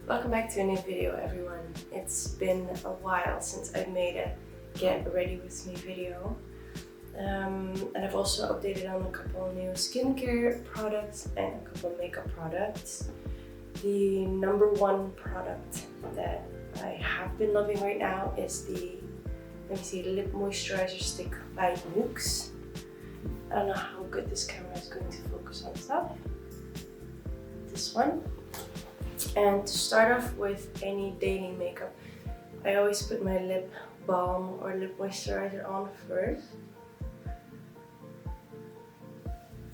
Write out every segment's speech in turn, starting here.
Welcome back to a new video, everyone. It's been a while since I've made a get ready with me video. And I've also updated on a couple new skincare products and a couple makeup products. The number one product that I have been loving right now is the, lip moisturizer stick by Nuxe. I don't know how good this camera is going to focus on stuff. This one. And to start off with any daily makeup, I always put my lip balm or lip moisturizer on first.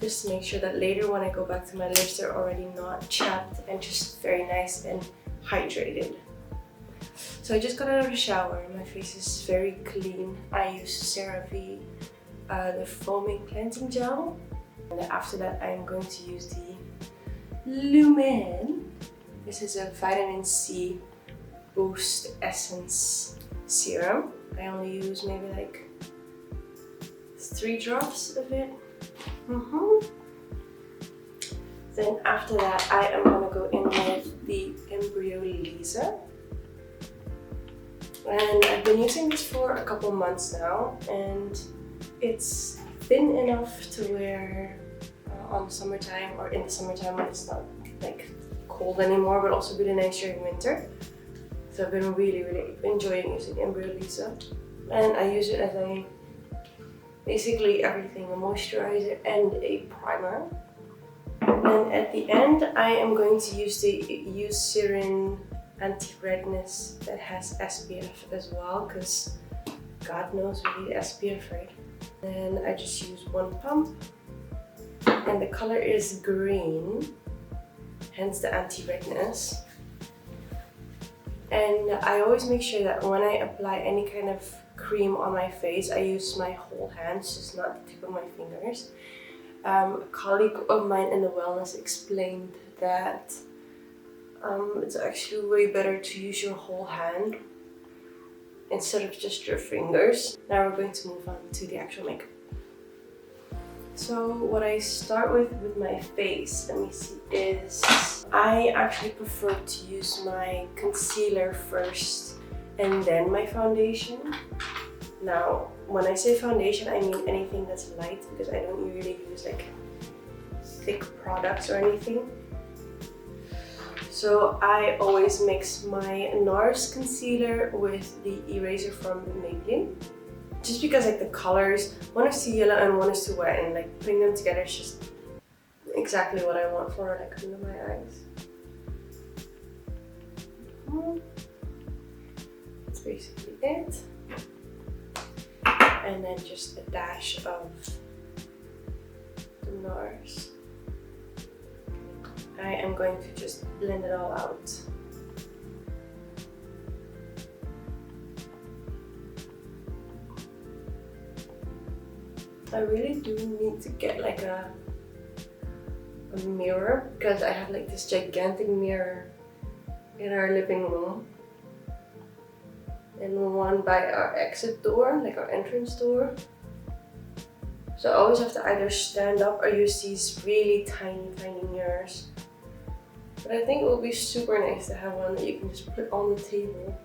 Just to make sure that later when I go back to my lips, they're already not chapped and just very nice and hydrated. So I just got out of the shower. My face is very clean. I use CeraVe, the foaming cleansing gel. And after that, I'm going to use the Lumen. This is a vitamin C boost essence serum. I only use maybe like 3 drops of it. Then after that, I am gonna go in with the Embryo Lisa. And I've been using this for a couple months now, and it's thin enough to wear on summertime or in the summertime when it's not like cold anymore, but also really nice during winter. So I've been really enjoying using Embryo Lisa, and I use it as basically everything, a moisturizer and a primer. And at the end, I am going to use the Eucerin anti-redness that has SPF as well, because God knows we need SPF, right? And I just use one pump, and the color is green, hence the anti-redness. And I always make sure that when I apply any kind of cream on my face, I use my whole hands, just not the tip of my fingers. A colleague of mine in the wellness explained that it's actually way better to use your whole hand instead of just your fingers. Now we're going to move on to the actual makeup. So what I start with my face, let me see, is I actually prefer to use my concealer first and then my foundation. Now, when I say foundation, I mean anything that's light, because I don't usually use like thick products or anything. So I always mix my NARS concealer with the eraser from Maybelline. Just because like the colors, one is too yellow and one is too wet, and like putting them together is just exactly what I want for like under my eyes. That's basically it. And then just a dash of the NARS. I am going to just blend it all out. I really do need to get like a mirror, because I have like this gigantic mirror in our living room, and one by our exit door, like our entrance door. So I always have to either stand up or use these really tiny mirrors. But I think it would be super nice to have one that you can just put on the table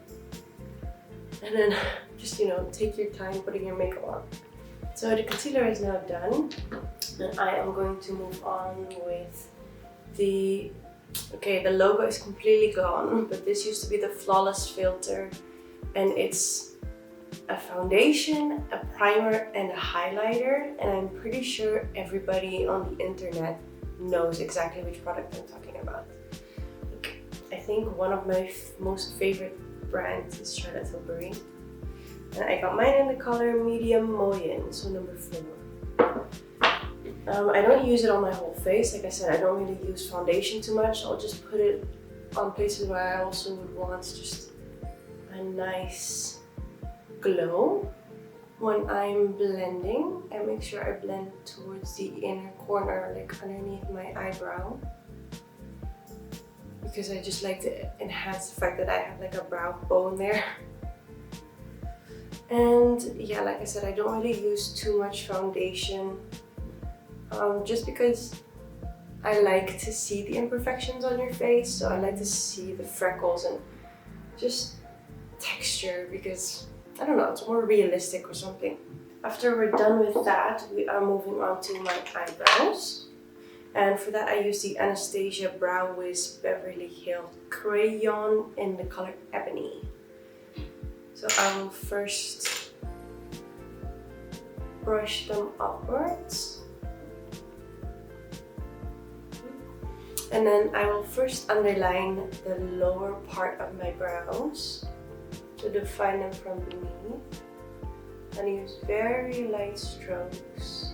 and then just, take your time putting your makeup on. So the concealer is now done, and I am going to move on with the logo is completely gone, but this used to be the Flawless filter, and it's a foundation, a primer, and a highlighter, and I'm pretty sure everybody on the internet knows exactly which product I'm talking about. I think one of my most favorite brands is Charlotte Tilbury. And I got mine in the color medium Moyen, so number 4. I don't use it on my whole face. Like I said, I don't really use foundation too much. I'll just put it on places where I also would want just a nice glow. When I'm blending, I make sure I blend towards the inner corner, like underneath my eyebrow, because I just like to enhance the fact that I have like a brow bone there. And yeah, like I said, I don't really use too much foundation, just because I like to see the imperfections on your face, so I like to see the freckles and just texture because, I don't know, it's more realistic or something. After we're done with that, we are moving on to my eyebrows. And for that I use the Anastasia Brow Wiz Beverly Hills Crayon in the color Ebony. So I will first brush them upwards. And then I will first underline the lower part of my brows to define them from beneath. And use very light strokes.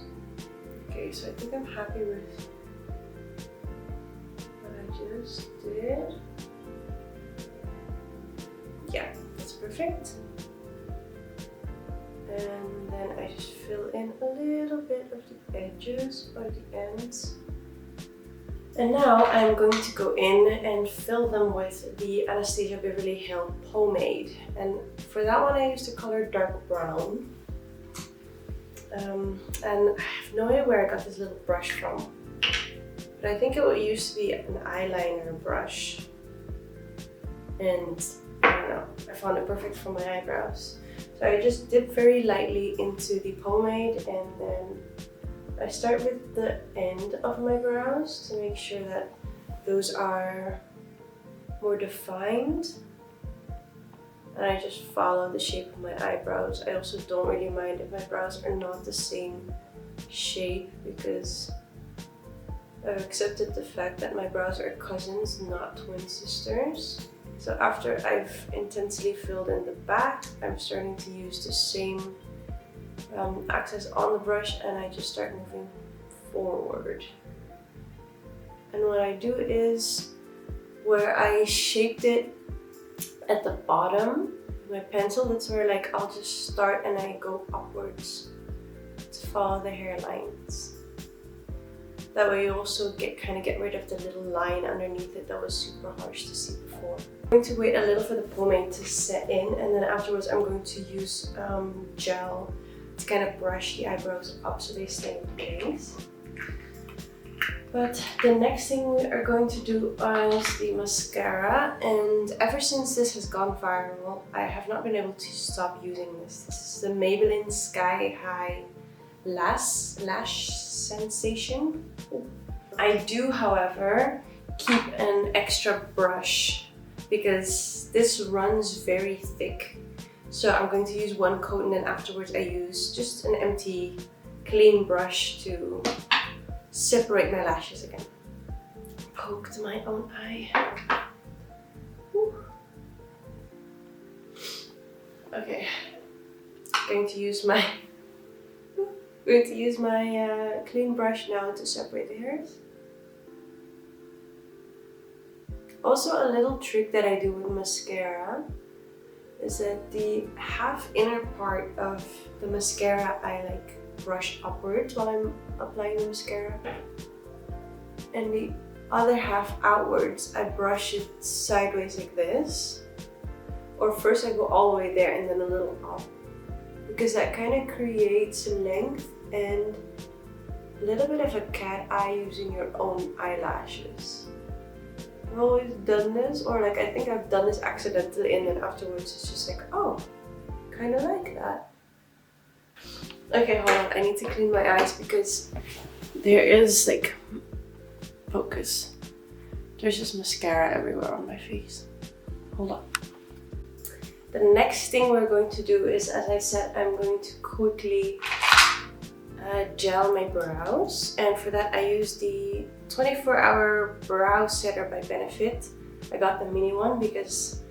Okay, so I think I'm happy with what I just did. Yeah, that's perfect. And then I just fill in a little bit of the edges or the ends. And now I'm going to go in and fill them with the Anastasia Beverly Hills pomade. And for that one I used the color dark brown. And I have no idea where I got this little brush from. But I think it used to be an eyeliner brush. And I don't know, I found it perfect for my eyebrows. So I just dip very lightly into the pomade and then I start with the end of my brows to make sure that those are more defined. And I just follow the shape of my eyebrows. I also don't really mind if my brows are not the same shape because I've accepted the fact that my brows are cousins, not twin sisters. So after I've intensely filled in the back, I'm starting to use the same access on the brush and I just start moving forward. And what I do is where I shaped it at the bottom, my pencil, that's where like I'll just start and I go upwards to follow the hairlines. That way you also kind of get rid of the little line underneath it that was super harsh to see before. I'm going to wait a little for the pomade to set in and then afterwards I'm going to use gel to kind of brush the eyebrows up so they stay in place. But the next thing we are going to do is the mascara, and ever since this has gone viral, I have not been able to stop using this. This is the Maybelline Sky High Lash Sensation. I do, however, keep an extra brush because this runs very thick. So I'm going to use one coat and then afterwards I use just an empty, clean brush to separate my lashes again. Poked my own eye. Whew. Okay, going to use my clean brush now to separate the hairs. Also, a little trick that I do with mascara is that the half inner part of the mascara I like brush upwards while I'm applying the mascara, and the other half outwards I brush it sideways like this, or first I go all the way there and then a little up, because that kind of creates length and a little bit of a cat eye using your own eyelashes. I've always done this, or like I think I've done this accidentally and then afterwards it's just like, oh, kind of like that. Okay, hold on, I need to clean my eyes because there is like, focus. There's just mascara everywhere on my face. Hold on. The next thing we're going to do is, as I said, I'm going to quickly gel my brows. And for that I use the 24-hour brow setter by Benefit. I got the mini one because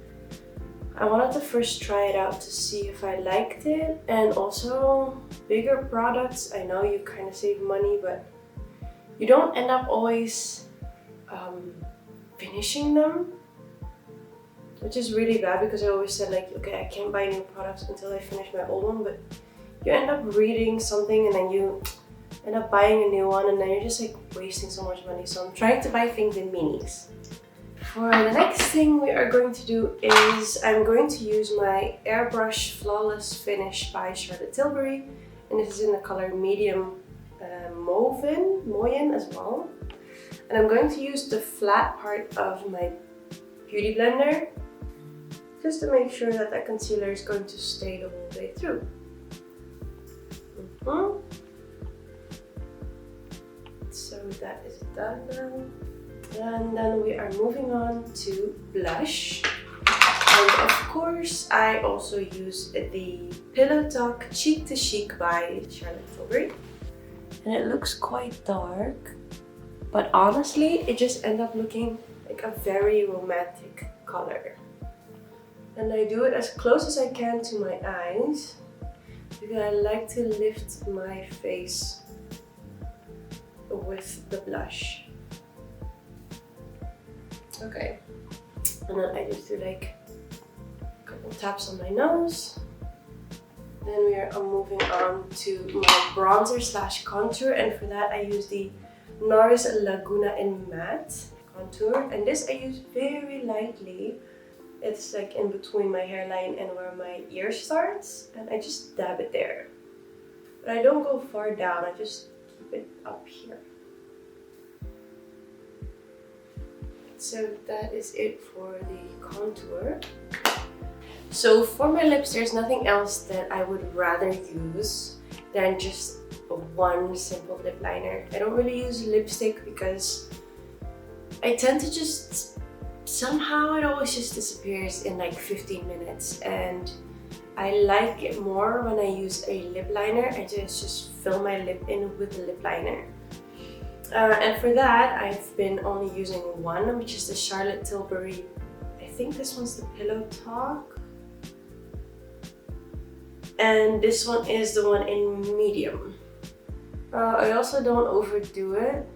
I wanted to first try it out to see if I liked it, and also bigger products, I know you kind of save money, but you don't end up always finishing them, which is really bad because I always said like, okay, I can't buy new products until I finish my old one, but you end up reading something and then you end up buying a new one and then you're just like wasting so much money. So I'm trying to buy things in minis. For the next thing we are going to do is I'm going to use my Airbrush Flawless Finish by Charlotte Tilbury, and this is in the color medium Mauve as well. And I'm going to use the flat part of my beauty blender just to make sure that that concealer is going to stay the whole way through. So that is done now. And then we are moving on to blush. And of course, I also use the Pillow Talk Cheek to Chic by Charlotte Tilbury. And it looks quite dark, but honestly, it just ends up looking like a very romantic color. And I do it as close as I can to my eyes because I like to lift my face with the blush. Okay, and then I just do like a couple taps on my nose. Then we are moving on to my bronzer slash contour, and for that I use the NARS Laguna in Matte contour, and this I use very lightly. It's like in between my hairline and where my ear starts, and I just dab it there. But I don't go far down, I just keep it up here. So that is it for the contour. So for my lips, there's nothing else that I would rather use than just one simple lip liner. I don't really use lipstick because I tend to just, somehow it always just disappears in like 15 minutes. And I like it more when I use a lip liner. I just fill my lip in with the lip liner. And for that, I've been only using one, which is the Charlotte Tilbury. I think this one's the Pillow Talk. And this one is the one in medium. I also don't overdo it.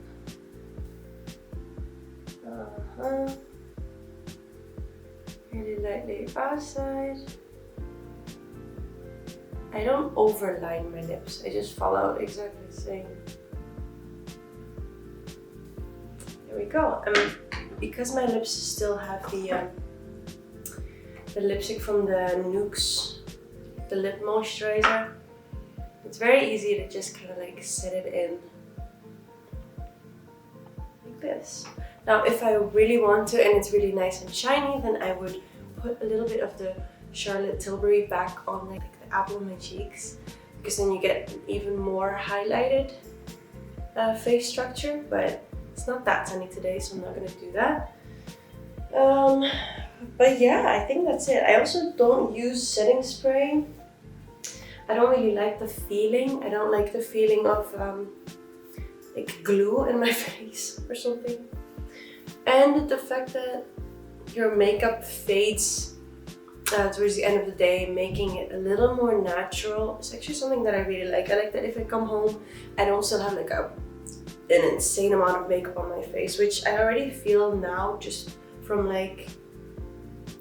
Really lightly outside. I don't overline my lips, I just follow exactly the same. There we go. Because my lips still have the lipstick from the Nuxe, the lip moisturizer, it's very easy to just kind of like set it in like this. Now if I really want to and it's really nice and shiny, then I would put a little bit of the Charlotte Tilbury back on like the apple of my cheeks, because then you get an even more highlighted face structure, but it's not that sunny today, so I'm not gonna do that. But yeah, I think that's it. I also don't use setting spray. I don't really like the feeling. I don't like the feeling of like glue in my face or something. And the fact that your makeup fades towards the end of the day, making it a little more natural, is actually something that I really like. I like that if I come home, I don't still have like an insane amount of makeup on my face, which I already feel now just from like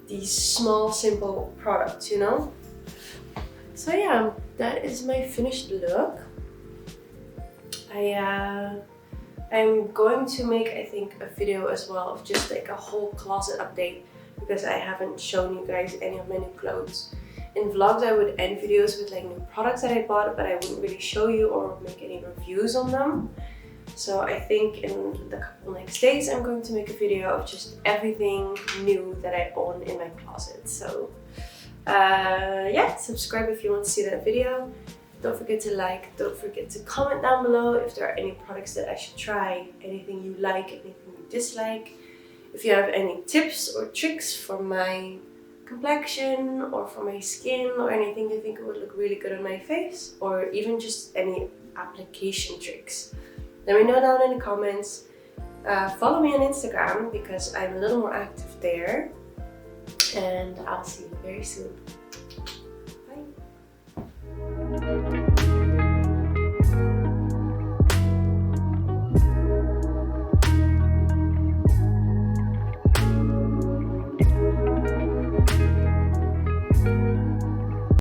these small, simple products, you know? So yeah, that is my finished look. I'm going to make, I think, a video as well of just like a whole closet update, because I haven't shown you guys any of my new clothes. In vlogs, I would end videos with like new products that I bought, but I wouldn't really show you or make any reviews on them. So I think in the couple next days, I'm going to make a video of just everything new that I own in my closet. So yeah, subscribe if you want to see that video. Don't forget to like, don't forget to comment down below if there are any products that I should try, anything you like, anything you dislike. If you have any tips or tricks for my complexion or for my skin, or anything you think would look really good on my face, or even just any application tricks, let me know down in the comments. Follow me on Instagram because I'm a little more active there, and I'll see you very soon.